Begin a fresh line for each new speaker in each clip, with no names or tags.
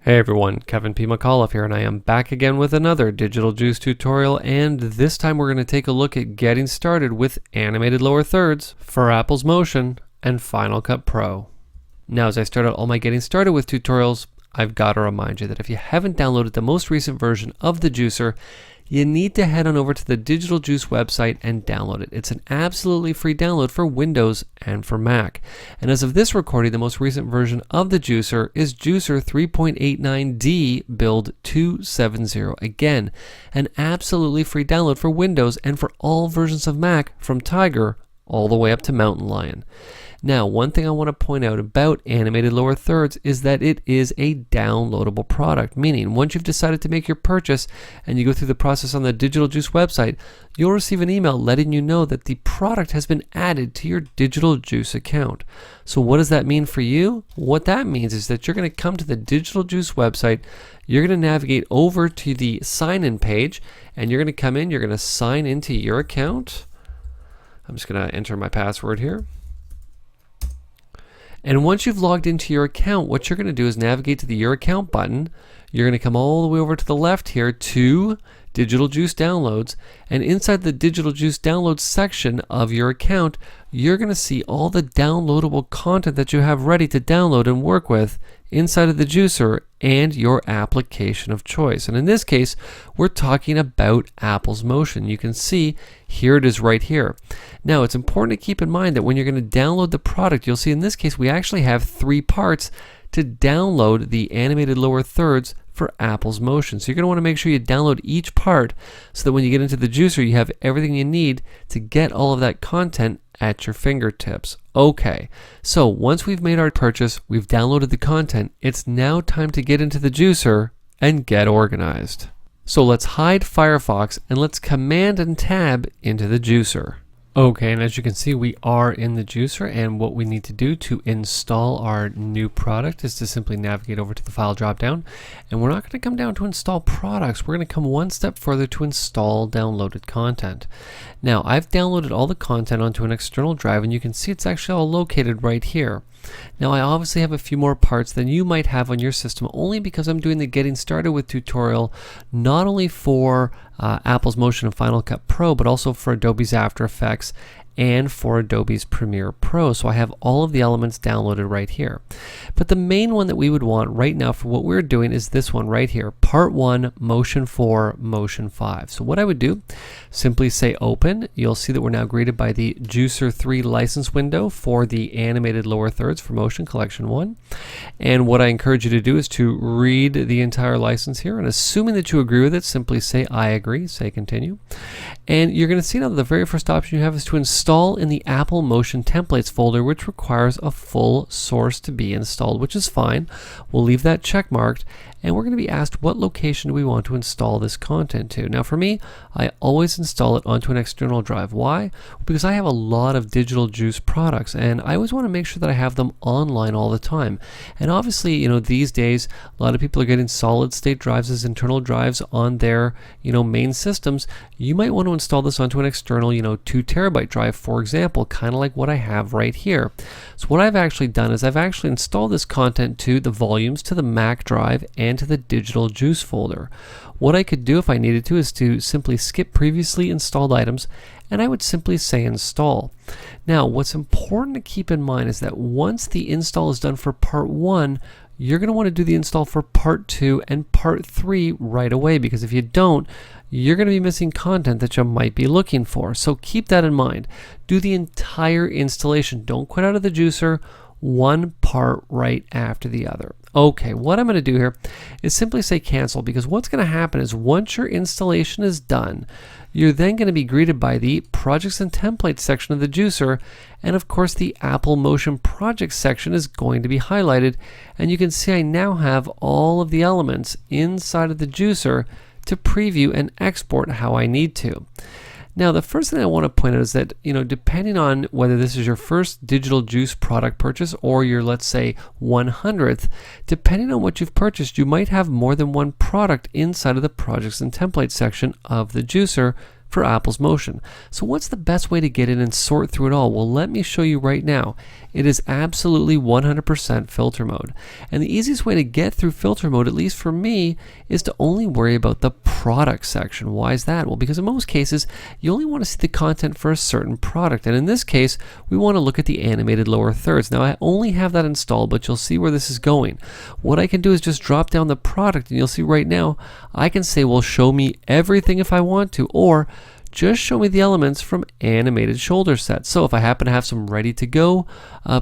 Hey everyone, Kevin P. McAuliffe here, and I am back again with another Digital Juice tutorial, and this time we're going to take a look at getting started with animated lower thirds for Apple's Motion and Final Cut Pro. Now, as I start out all my getting started with tutorials, I've got to remind you that if you haven't downloaded the most recent version of the Juicer, you need to head on over to the Digital Juice website and download it. It's an absolutely free download for Windows and for Mac. And as of this recording, the most recent version of the Juicer is Juicer 3.89D build 270. Again, an absolutely free download for Windows and for all versions of Mac, from Tiger all the way up to Mountain Lion. Now, one thing I want to point out about animated lower thirds is that it is a downloadable product, meaning once you've decided to make your purchase and you go through the process on the Digital Juice website, you'll receive an email letting you know that the product has been added to your Digital Juice account. So what does that mean for you? What that means is that you're going to come to the Digital Juice website, you're going to navigate over to the sign-in page, and you're going to come in, you're going to sign into your account. I'm just going to enter my password here. And once you've logged into your account, what you're going to do is navigate to the Your Account button. You're going to come all the way over to the left here to Digital Juice Downloads. And inside the Digital Juice Downloads section of your account, you're going to see all the downloadable content that you have ready to download and work with inside of the Juicer and your application of choice. And in this case, we're talking about Apple's Motion. You can see here it is right here. Now, it's important to keep in mind that when you're going to download the product, you'll see in this case we actually have 3 parts to download the animated lower thirds for Apple's Motion. So you're going to want to make sure you download each part so that when you get into the Juicer, you have everything you need to get all of that content at your fingertips. Okay, so once we've made our purchase, we've downloaded the content, it's now time to get into the Juicer and get organized. So let's hide Firefox and let's Command and Tab into the Juicer. Okay, and as you can see, we are in the Juicer, and what we need to do to install our new product is to simply navigate over to the File drop-down, and we're not going to come down to Install Products. We're going to come one step further to Install Downloaded Content. Now, I've downloaded all the content onto an external drive, and you can see it's actually all located right here. Now, I obviously have a few more parts than you might have on your system, only because I'm doing the Getting Started With tutorial not only for Apple's Motion and Final Cut Pro, but also for Adobe's After Effects and for Adobe's Premiere Pro. So I have all of the elements downloaded right here. But the main one that we would want right now for what we're doing is this one right here, Part 1, Motion 4, Motion 5. So what I would do, simply say Open. You'll see that we're now greeted by the Juicer 3 license window for the animated lower thirds for Motion Collection 1. And what I encourage you to do is to read the entire license here, and assuming that you agree with it, simply say I agree, say Continue. And you're going to see now that the very first option you have is to install in the Apple Motion Templates folder, which requires a full source to be installed, which is fine. We'll leave that check marked, and we're going to be asked what location do we want to install this content to. Now for me, I always install it onto an external drive. Why? Because I have a lot of Digital Juice products, and I always want to make sure that I have them online all the time. And obviously, you know, these days a lot of people are getting solid state drives as internal drives on their, main systems. You might want to install this onto an external, 2 terabyte drive, for example, kind of like what I have right here. So what I've actually done is I've actually installed this content to the volumes, to the Mac drive, and to the Digital Juice folder. What I could do if I needed to is to simply skip previously installed items, and I would simply say install. Now, what's important to keep in mind is that once the install is done for Part 1, you're going to want to do the install for Part 2 and Part 3 right away, because if you don't, you're going to be missing content that you might be looking for. So keep that in mind. Do the entire installation. Don't quit out of the Juicer, one part right after the other. Okay, what I'm going to do here is simply say cancel, because what's going to happen is once your installation is done, you're then going to be greeted by the Projects and Templates section of the Juicer, and of course the Apple Motion Projects section is going to be highlighted, and you can see I now have all of the elements inside of the Juicer to preview and export how I need to. Now, the first thing I want to point out is that, depending on whether this is your first Digital Juice product purchase or your, let's say, 100th, depending on what you've purchased, you might have more than one product inside of the Projects and Templates section of the Juicer for Apple's Motion. So what's the best way to get in and sort through it all? Well, let me show you right now. It is absolutely 100% filter mode. And the easiest way to get through filter mode, at least for me, is to only worry about the product section. Why is that? Well, because in most cases, you only want to see the content for a certain product. And in this case, we want to look at the animated lower thirds. Now, I only have that installed, but you'll see where this is going. What I can do is just drop down the product, and you'll see right now, I can say, well, show me everything if I want to, or just show me the elements from animated shoulder sets. So if I happen to have some ready to go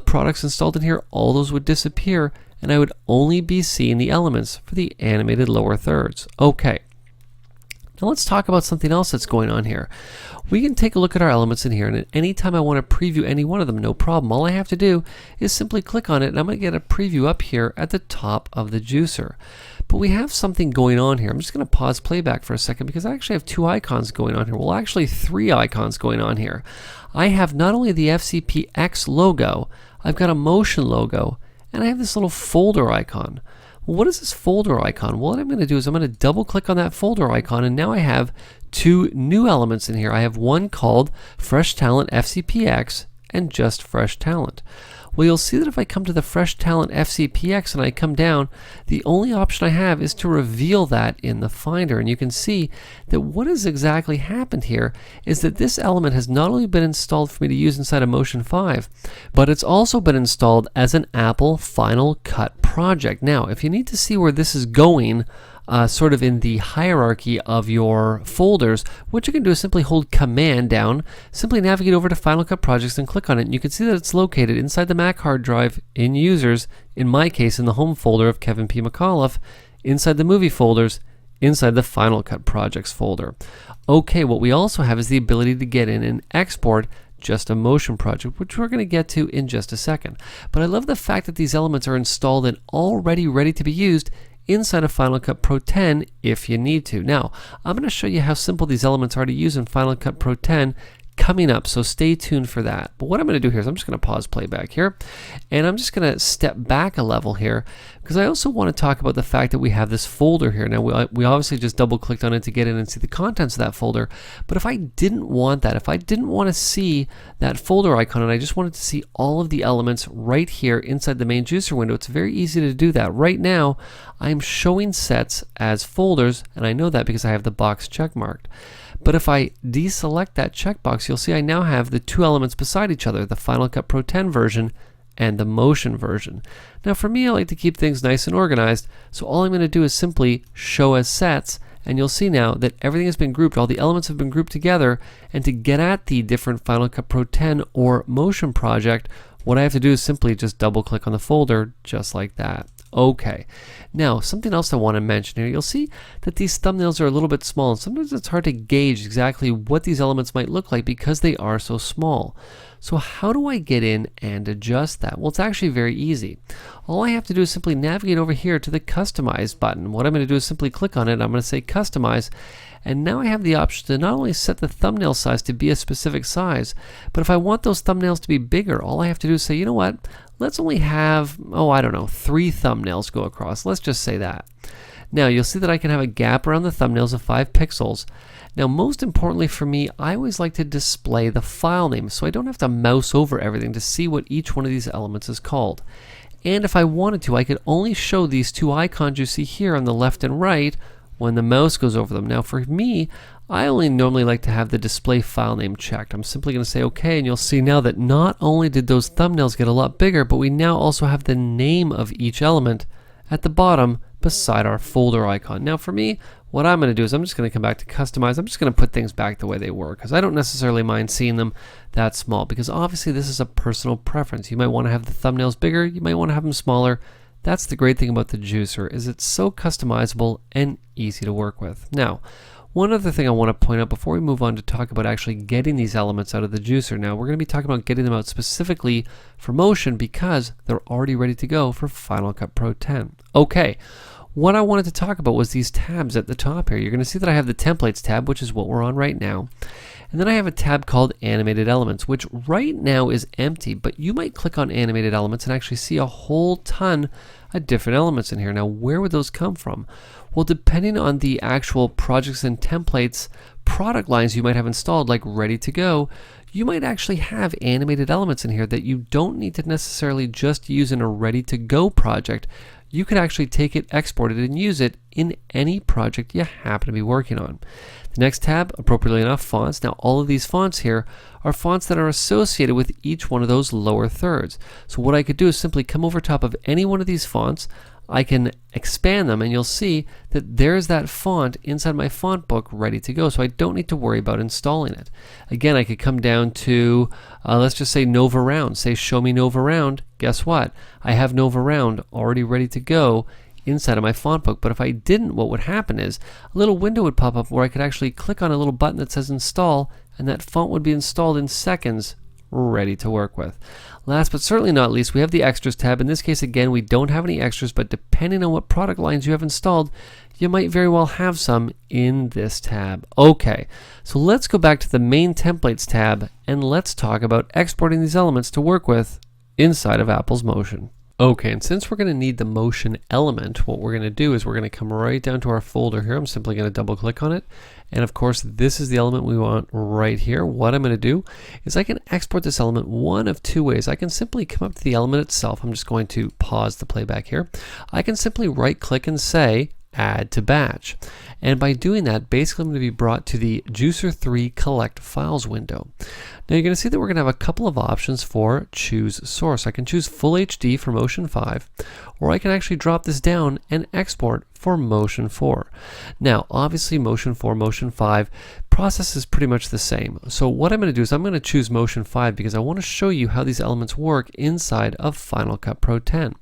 products installed in here, all those would disappear and I would only be seeing the elements for the animated lower thirds. Okay. Now let's talk about something else that's going on here. We can take a look at our elements in here, and at any time I want to preview any one of them, no problem. All I have to do is simply click on it, and I'm going to get a preview up here at the top of the juicer. But we have something going on here. I'm just going to pause playback for a second because I actually have two icons going on here. Well, actually three icons going on here. I have not only the FCPX logo, I've got a motion logo, and I have this little folder icon. Well, what is this folder icon? Well, what I'm going to do is I'm going to double click on that folder icon, and now I have two new elements in here. I have one called Fresh Talent FCPX and just Fresh Talent. Well, you'll see that if I come to the Fresh Talent FCPX and I come down, the only option I have is to reveal that in the Finder. And you can see that what has exactly happened here is that this element has not only been installed for me to use inside of Motion 5, but it's also been installed as an Apple Final Cut project. Now, if you need to see where this is going, sort of in the hierarchy of your folders, what you can do is simply hold Command down, simply navigate over to Final Cut Projects and click on it, and you can see that it's located inside the Mac hard drive in Users, in my case in the Home folder of Kevin P. McAuliffe, inside the Movie folders, inside the Final Cut Projects folder. Okay, what we also have is the ability to get in and export just a motion project, which we're going to get to in just a second. But I love the fact that these elements are installed and already ready to be used inside of Final Cut Pro 10 if you need to. Now, I'm going to show you how simple these elements are to use in Final Cut Pro 10 coming up, so stay tuned for that. But what I'm going to do here is I'm just going to pause playback here, and I'm just going to step back a level here because I also want to talk about the fact that we have this folder here. Now, we obviously just double clicked on it to get in and see the contents of that folder, but if I didn't want that, if I didn't want to see that folder icon and I just wanted to see all of the elements right here inside the main juicer window, it's very easy to do that. Right now, I'm showing sets as folders, and I know that because I have the box check marked. But if I deselect that checkbox, you'll see I now have the two elements beside each other, the Final Cut Pro 10 version and the Motion version. Now for me, I like to keep things nice and organized, so all I'm going to do is simply show as sets, and you'll see now that everything has been grouped, all the elements have been grouped together, and to get at the different Final Cut Pro 10 or Motion project, what I have to do is simply just double click on the folder just like that. Okay, now something else I want to mention here, you'll see that these thumbnails are a little bit small, and sometimes it's hard to gauge exactly what these elements might look like because they are so small. So how do I get in and adjust that? Well, it's actually very easy. All I have to do is simply navigate over here to the Customize button. What I'm going to do is simply click on it, I'm going to say Customize, and now I have the option to not only set the thumbnail size to be a specific size, but if I want those thumbnails to be bigger, all I have to do is say, you know what, let's only have, I don't know, 3 thumbnails go across. Let's just say that. Now you'll see that I can have a gap around the thumbnails of 5 pixels. Now most importantly for me, I always like to display the file name so I don't have to mouse over everything to see what each one of these elements is called. And if I wanted to, I could only show these two icons you see here on the left and right when the mouse goes over them. Now for me, I only normally like to have the display file name checked. I'm simply going to say OK, and you'll see now that not only did those thumbnails get a lot bigger, but we now also have the name of each element at the bottom beside our folder icon. Now for me, what I'm going to do is I'm just going to come back to Customize. I'm just going to put things back the way they were because I don't necessarily mind seeing them that small, because obviously this is a personal preference. You might want to have the thumbnails bigger, you might want to have them smaller. That's the great thing about the juicer, is it's so customizable and easy to work with. Now, one other thing I want to point out before we move on to talk about actually getting these elements out of the juicer. Now, we're going to be talking about getting them out specifically for Motion because they're already ready to go for Final Cut Pro 10. Okay, what I wanted to talk about was these tabs at the top here. You're going to see that I have the Templates tab, which is what we're on right now. And then I have a tab called Animated Elements, which right now is empty, but you might click on Animated Elements and actually see a whole ton different elements in here. Now, where would those come from? Well, depending on the actual projects and templates, product lines you might have installed, like ready to go, you might actually have animated elements in here that you don't need to necessarily just use in a ready to go project. You could actually take it, export it, and use it in any project you happen to be working on. The next tab, appropriately enough, fonts. Now, all of these fonts here are fonts that are associated with each one of those lower thirds. So what I could do is simply come over top of any one of these fonts. I can expand them, and you'll see that there's that font inside my font book ready to go, so I don't need to worry about installing it. Again, I could come down to, let's just say Nova Round. Say, show me Nova Round. Guess what? I have Nova Round already ready to go inside of my font book. But if I didn't, what would happen is a little window would pop up where I could actually click on a little button that says install, and that font would be installed in seconds, ready to work with. Last but certainly not least, we have the extras tab. In this case, again, we don't have any extras, but depending on what product lines you have installed, you might very well have some in this tab. Okay, so let's go back to the main templates tab and let's talk about exporting these elements to work with inside of Apple's Motion. Okay, and since we're going to need the Motion element, what we're going to do is we're going to come right down to our folder here. I'm simply going to double click on it. And of course, this is the element we want right here. What I'm going to do is I can export this element one of two ways. I can simply come up to the element itself. I'm just going to pause the playback here. I can simply right click and say add to batch. And by doing that, basically I'm going to be brought to the Juicer 3 Collect Files window. Now you're going to see that we're going to have a couple of options for choose source. I can choose Full HD for Motion 5, or I can actually drop this down and export for Motion 4. Now, obviously Motion 4, Motion 5, process is pretty much the same. So what I'm going to do is I'm going to choose Motion 5 because I want to show you how these elements work inside of Final Cut Pro 10.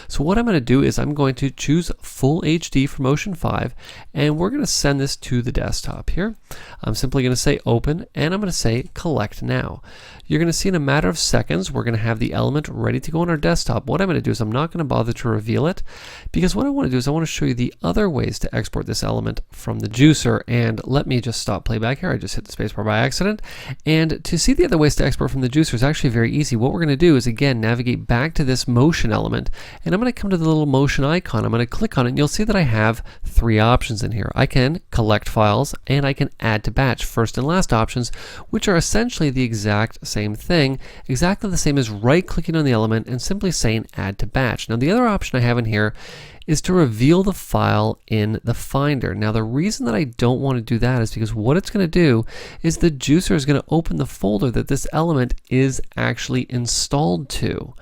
So what I'm going to do is I'm going to choose Full HD for Motion 5, and we're going to send this to the desktop here. I'm simply going to say open, and I'm going to say collect now. You're going to see in a matter of seconds we're going to have the element ready to go on our desktop. What I'm going to do is I'm not going to bother to reveal it, because what I want to do is I want to show you the other ways to export this element from the juicer. And let me just stop playback here. I just hit the spacebar by accident. And to see the other ways to export from the juicer is actually very easy. What we're going to do is again navigate back to this motion element, and I'm going to come to the little motion icon. I'm going to click on it, and you'll see that I have three options in here. I can collect files, and I can add to batch, first and last options, which are essentially the exact same thing, exactly the same as right clicking on the element and simply saying add to batch. Now the other option I have in here is to reveal the file in the Finder. Now the reason that I don't want to do that is because what it's going to do is the juicer is going to open the folder that this element is actually installed to.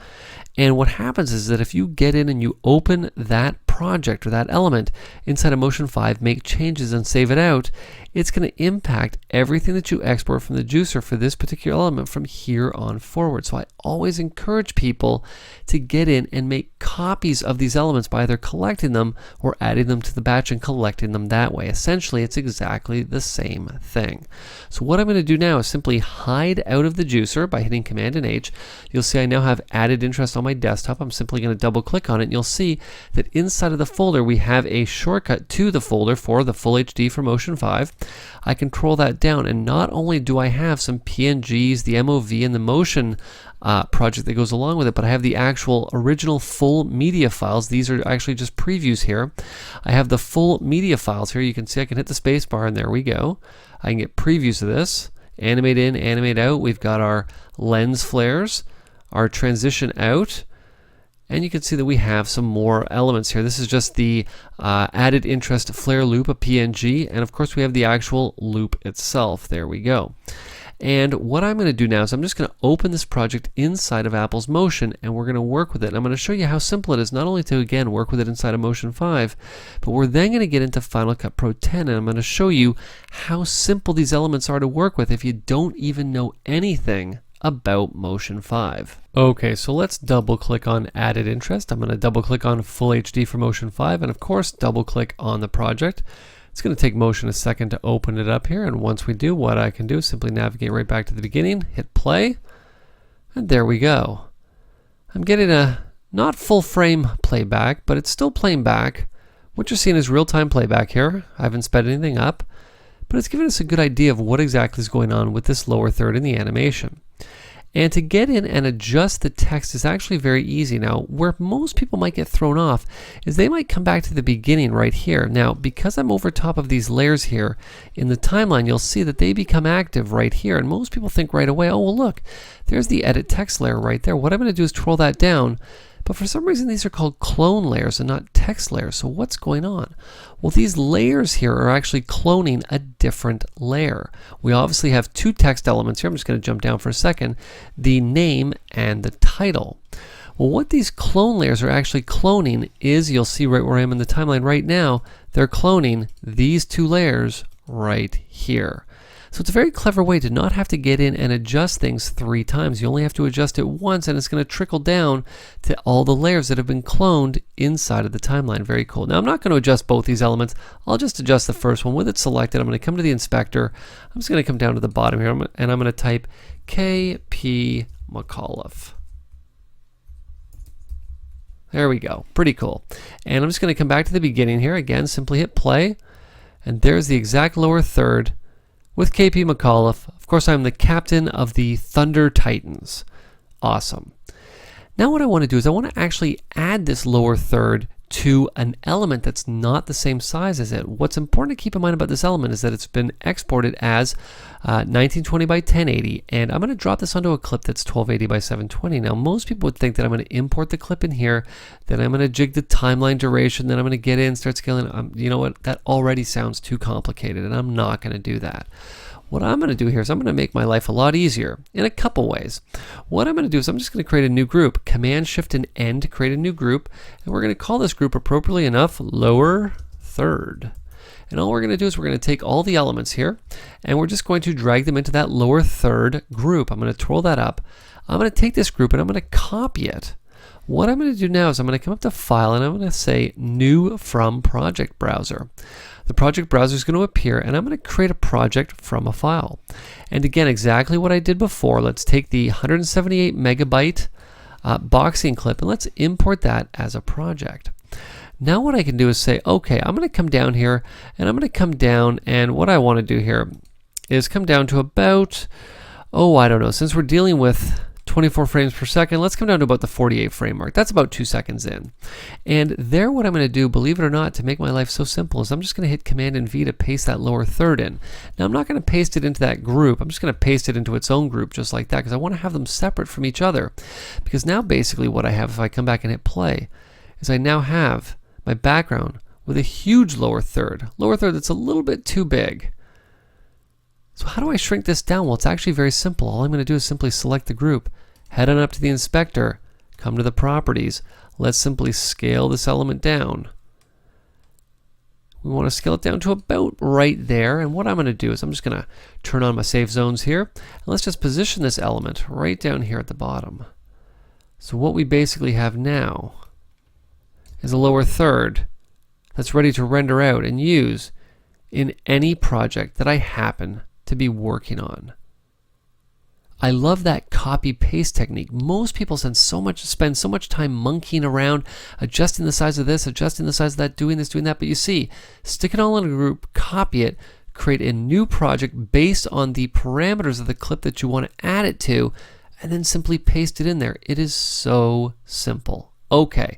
And what happens is that if you get in and you open that project or that element inside of Motion 5, make changes and save it out, it's going to impact everything that you export from the juicer for this particular element from here on forward. So I always encourage people to get in and make copies of these elements by either collecting them or adding them to the batch and collecting them that way. Essentially, it's exactly the same thing. So what I'm going to do now is simply hide out of the juicer by hitting Command and H. You'll see I now have added interest on my desktop. I'm simply going to double click on it, and you'll see that inside of the folder we have a shortcut to the folder for the Full HD for Motion 5. I control that down, and not only do I have some PNGs, the MOV, and the Motion project that goes along with it, but I have the actual original full media files. These are actually just previews here. I have the full media files here. You can see I can hit the space bar, and there we go. I can get previews of this. Animate in, animate out. We've got our lens flares, our transition out, and you can see that we have some more elements here. This is just the added interest flare loop, a PNG, and of course we have the actual loop itself. There we go. And what I'm going to do now is I'm just going to open this project inside of Apple's Motion, and we're going to work with it. And I'm going to show you how simple it is, not only to, again, work with it inside of Motion 5, but we're then going to get into Final Cut Pro 10, and I'm going to show you how simple these elements are to work with if you don't even know anything about Motion 5. Okay, so let's double click on added interest. I'm going to double click on Full HD for Motion 5, and of course double click on the project. It's going to take Motion a second to open it up here, and once we do, what I can do is simply navigate right back to the beginning, hit play, and there we go. I'm getting a not full frame playback, but it's still playing back. What you're seeing is real-time playback here. I haven't sped anything up, but it's giving us a good idea of what exactly is going on with this lower third in the animation. And to get in and adjust the text is actually very easy. Now, where most people might get thrown off is they might come back to the beginning right here. Now, because I'm over top of these layers here in the timeline, you'll see that they become active right here. And most people think right away, oh, well, look, there's the edit text layer right there. What I'm going to do is twirl that down. But for some reason, these are called clone layers and not text layers. So what's going on? Well, these layers here are actually cloning a different layer. We obviously have two text elements here. I'm just going to jump down for a second. The name and the title. Well, what these clone layers are actually cloning is, you'll see right where I am in the timeline right now, they're cloning these two layers right here. So it's a very clever way to not have to get in and adjust things 3 times. You only have to adjust it once, and it's going to trickle down to all the layers that have been cloned inside of the timeline. Very cool. Now I'm not going to adjust both these elements. I'll just adjust the first one. With it selected, I'm going to come to the inspector. I'm just going to come down to the bottom here, and I'm going to type KP McAuliffe. There we go. Pretty cool. And I'm just going to come back to the beginning here. Again, simply hit play. And there's the exact lower third with KP McAuliffe. Of course, I'm the captain of the Thunder Titans. Awesome. Now what I want to do is I want to actually add this lower third to an element that's not the same size as it. What's important to keep in mind about this element is that it's been exported as 1920 by 1080, and I'm going to drop this onto a clip that's 1280 by 720. Now most people would think that I'm going to import the clip in here, then I'm going to jig the timeline duration, then I'm going to get in, start scaling. You know what, that already sounds too complicated, and I'm not going to do that. What I'm going to do here is I'm going to make my life a lot easier in a couple ways. What I'm going to do is I'm just going to create a new group. Command Shift and N to create a new group, and we're going to call this group, appropriately enough, lower third. And all we're going to do is we're going to take all the elements here, and we're just going to drag them into that lower third group. I'm going to twirl that up. I'm going to take this group and I'm going to copy it. What I'm going to do now is I'm going to come up to File, and I'm going to say New from Project Browser. The project browser is going to appear, and I'm going to create a project from a file. And again, exactly what I did before. Let's take the 178 megabyte boxing clip, and let's import that as a project. Now what I can do is say, okay, I'm going to come down here, and I'm going to come down, and what I want to do here is come down to about, I don't know, since we're dealing with 24 frames per second, let's come down to about the 48 frame mark. That's about 2 seconds in. And there, what I'm going to do, believe it or not, to make my life so simple, is I'm just going to hit Command and V to paste that lower third in. Now I'm not going to paste it into that group. I'm just going to paste it into its own group just like that, because I want to have them separate from each other. Because now basically what I have, if I come back and hit play, is I now have my background with a huge lower third that's a little bit too big. So how do I shrink this down? Well, it's actually very simple. All I'm going to do is simply select the group, head on up to the inspector, come to the properties. Let's simply scale this element down. We want to scale it down to about right there. And what I'm going to do is I'm just going to turn on my safe zones here. And let's just position this element right down here at the bottom. So what we basically have now is a lower third that's ready to render out and use in any project that I happen to be working on. I love that copy paste technique. Most people spend so much time monkeying around, adjusting the size of this, adjusting the size of that, doing this, doing that. But you see, stick it all in a group, copy it, create a new project based on the parameters of the clip that you want to add it to, and then simply paste it in there. It is so simple. Okay,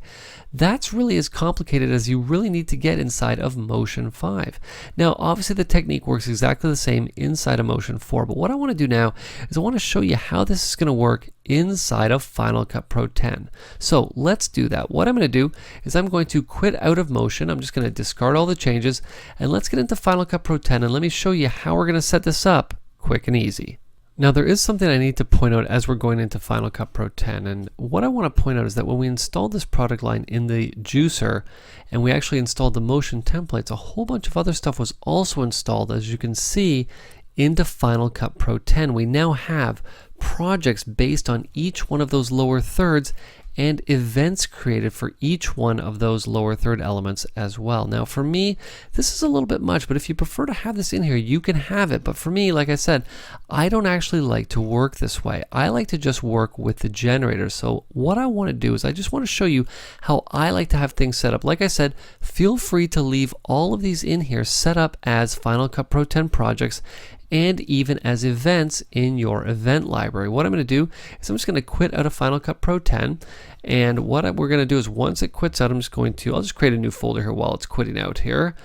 that's really as complicated as you really need to get inside of Motion 5. Now, obviously the technique works exactly the same inside of Motion 4, but what I want to do now is I want to show you how this is going to work inside of Final Cut Pro 10. So let's do that. What I'm going to do is I'm going to quit out of Motion. I'm just going to discard all the changes, and let's get into Final Cut Pro 10, and let me show you how we're going to set this up quick and easy. Now there is something I need to point out as we're going into Final Cut Pro 10, and what I want to point out is that when we installed this product line in the juicer and we actually installed the motion templates, a whole bunch of other stuff was also installed, as you can see, into Final Cut Pro 10. We now have projects based on each one of those lower thirds and events created for each one of those lower third elements as well. Now for me, this is a little bit much, but if you prefer to have this in here, you can have it. But for me, like I said, I don't actually like to work this way. I like to just work with the generator. So what I want to do is I just want to show you how I like to have things set up. Like I said, feel free to leave all of these in here set up as Final Cut Pro 10 projects. and even as events in your event library. What I'm going to do is I'm just going to quit out of Final Cut Pro 10, and what we're going to do is once it quits out, I'll just create a new folder here while it's quitting out here.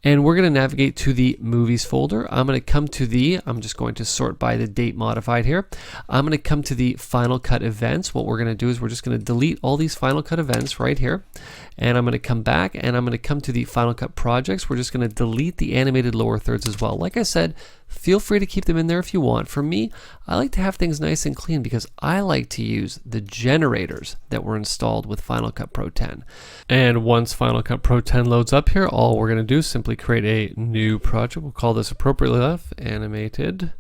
And we're going to navigate to the movies folder. I'm going to come to I'm just going to sort by the date modified here. I'm going to come to the Final Cut events. What we're going to do is we're just going to delete all these Final Cut events right here. And I'm going to come back and I'm going to come to the Final Cut projects. We're just going to delete the animated lower thirds as well. Like I said, feel free to keep them in there if you want. For me, I like to have things nice and clean because I like to use the generators that were installed with Final Cut Pro 10. And once Final Cut Pro 10 loads up here, all we're going to do is simply create a new project. We'll call this appropriately enough animated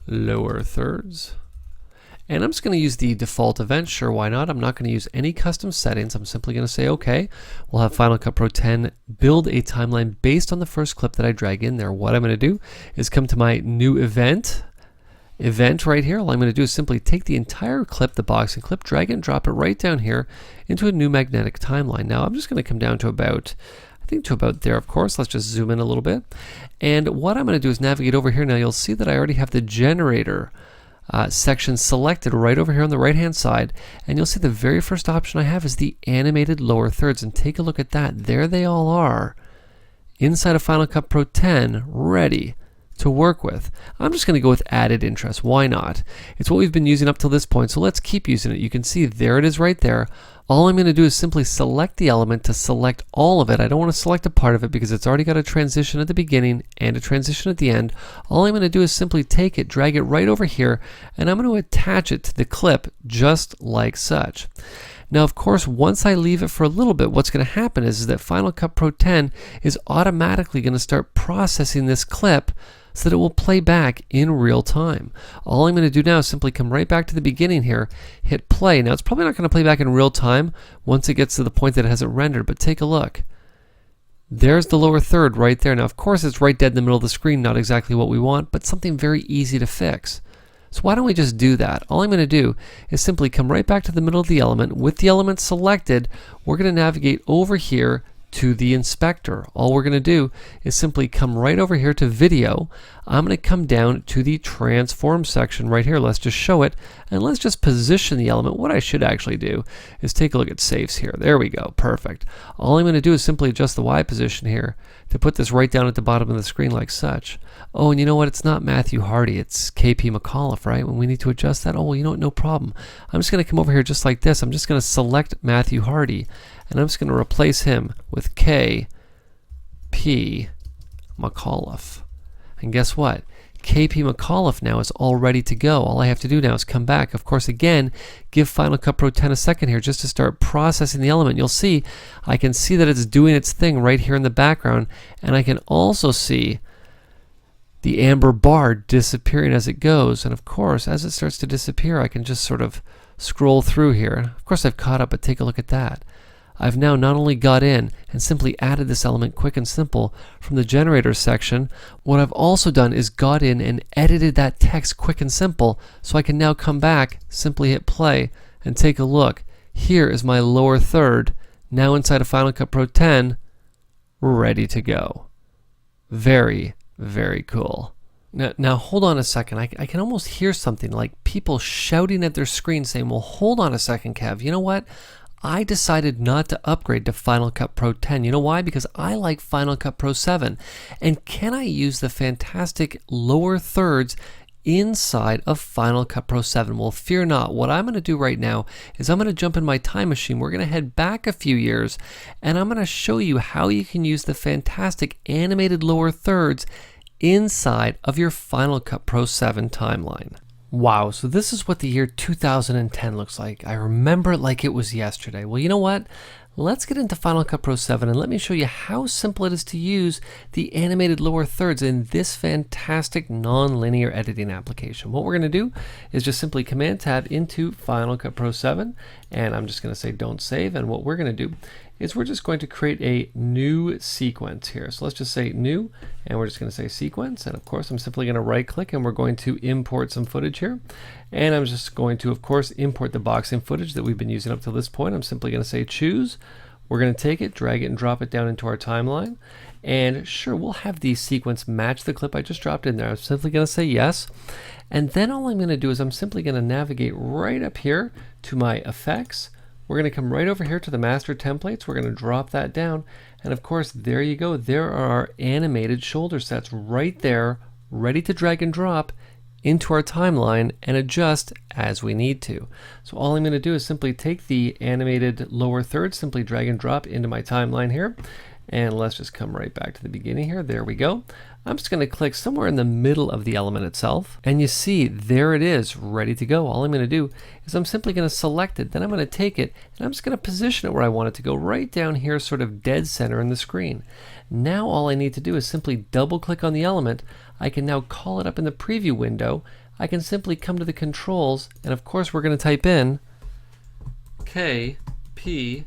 lower thirds. And I'm just going to use the default event. Sure, why not? I'm not going to use any custom settings. I'm simply going to say OK. We'll have Final Cut Pro 10 build a timeline based on the first clip that I drag in there. What I'm going to do is come to my new event right here. All I'm going to do is simply take the entire clip, the boxing clip, drag and drop it right down here into a new magnetic timeline. Now I'm just going to come down to about there, of course. Let's just zoom in a little bit. And what I'm going to do is navigate over here. Now you'll see that I already have the generator section selected right over here on the right hand side, and you'll see the very first option I have is the animated lower thirds, and take a look at that. There they all are inside of Final Cut Pro 10 ready to work with. I'm just going to go with added interest. Why not? It's what we've been using up till this point, so let's keep using it. You can see there it is right there. All I'm going to do is simply select the element to select all of it. I don't want to select a part of it because it's already got a transition at the beginning and a transition at the end. All I'm going to do is simply take it, drag it right over here, and I'm going to attach it to the clip just like such. Now, of course, once I leave it for a little bit, what's going to happen is that Final Cut Pro 10 is automatically going to start processing this clip so that it will play back in real time. All I'm going to do now is simply come right back to the beginning here, hit play. Now, it's probably not going to play back in real time once it gets to the point that it hasn't rendered, but take a look. There's the lower third right there. Now, of course, it's right dead in the middle of the screen, not exactly what we want, but something very easy to fix. So why don't we just do that? All I'm going to do is simply come right back to the middle of the element. With the element selected, we're going to navigate over here to the inspector. All we're going to do is simply come right over here to video. I'm going to come down to the transform section right here. Let's just show it, and let's just position the element. What I should actually do is take a look at saves here. There we go. Perfect. All I'm going to do is simply adjust the Y position here to put this right down at the bottom of the screen like such. Oh, and you know what? It's not Matthew Hardy. It's KP McAuliffe, right? When we need to adjust that, oh, well, you know what? No problem. I'm just going to come over here just like this. I'm just going to select Matthew Hardy, and I'm just going to replace him with KP McAuliffe. And guess what? KP McAuliffe now is all ready to go. All I have to do now is come back. Of course, again, give Final Cut Pro 10 a second here just to start processing the element. You'll see, I can see that it's doing its thing right here in the background, and I can also see the amber bar disappearing as it goes. And of course, as it starts to disappear, I can just sort of scroll through here. Of course, I've caught up, but take a look at that. I've now not only got in and simply added this element quick and simple from the generator section, what I've also done is got in and edited that text quick and simple, so I can now come back, simply hit play, and take a look. Here is my lower third, now inside of Final Cut Pro 10, ready to go. Very, very cool. Now hold on a second. I can almost hear something like people shouting at their screen saying, well, hold on a second, Kev. You know what? I decided not to upgrade to Final Cut Pro 10. You know why? Because I like Final Cut Pro 7. And can I use the fantastic lower thirds inside of Final Cut Pro 7? Well, fear not. What I'm going to do right now is I'm going to jump in my time machine. We're going to head back a few years, and I'm going to show you how you can use the fantastic animated lower thirds inside of your Final Cut Pro 7 timeline. Wow, so this is what the year 2010 looks like. I remember it like it was yesterday. Well, you know what? Let's get into Final Cut Pro 7 and let me show you how simple it is to use the animated lower thirds in this fantastic non-linear editing application. What we're going to do is just simply Command Tab into Final Cut Pro 7, and I'm just going to say don't save, and what we're going to do is we're just going to create a new sequence here. So let's just say new, and we're just going to say sequence, and of course I'm simply going to right click and we're going to import some footage here. And I'm just going to, of course, import the boxing footage that we've been using up to this point. I'm simply going to say choose. We're going to take it, drag it, and drop it down into our timeline. And sure, we'll have the sequence match the clip I just dropped in there. I'm simply going to say yes. And then all I'm going to do is I'm simply going to navigate right up here to my effects. We're going to come right over here to the master templates. We're going to drop that down. And of course, there you go. There are our animated shoulder sets right there, ready to drag and drop into our timeline and adjust as we need to. So all I'm going to do is simply take the animated lower third, simply drag and drop into my timeline here. And let's just come right back to the beginning here. There we go. I'm just going to click somewhere in the middle of the element itself. And you see, there it is, ready to go. All I'm going to do is I'm simply going to select it. Then I'm going to take it and I'm just going to position it where I want it to go, right down here, sort of dead center in the screen. Now all I need to do is simply double click on the element. I can now call it up in the preview window. I can simply come to the controls, and of course we're going to type in KP.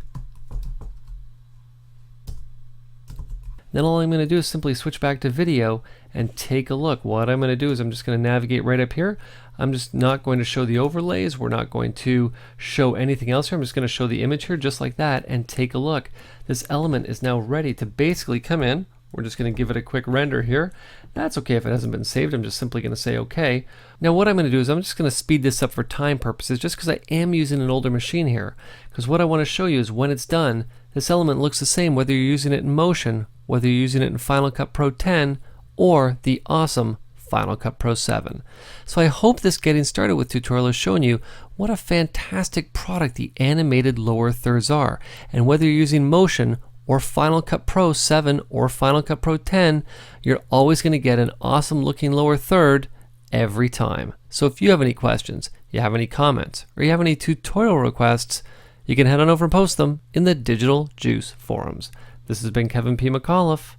Then all I'm going to do is simply switch back to video and take a look. What I'm going to do is I'm just going to navigate right up here. I'm just not going to show the overlays. We're not going to show anything else here. I'm just going to show the image here just like that and take a look. This element is now ready to basically come in. We're just going to give it a quick render here. That's okay if it hasn't been saved. I'm just simply going to say okay. Now what I'm going to do is I'm just going to speed this up for time purposes, just because I am using an older machine here. Because what I want to show you is when it's done, this element looks the same whether you're using it in Motion, whether you're using it in Final Cut Pro 10, or the awesome Final Cut Pro 7. So I hope this getting started with tutorial has shown you what a fantastic product the animated lower thirds are. And whether you're using Motion or Final Cut Pro 7 or Final Cut Pro 10, you're always going to get an awesome looking lower third every time. So if you have any questions, you have any comments, or you have any tutorial requests, you can head on over and post them in the Digital Juice forums. This has been Kevin P. McAuliffe.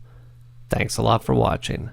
Thanks a lot for watching.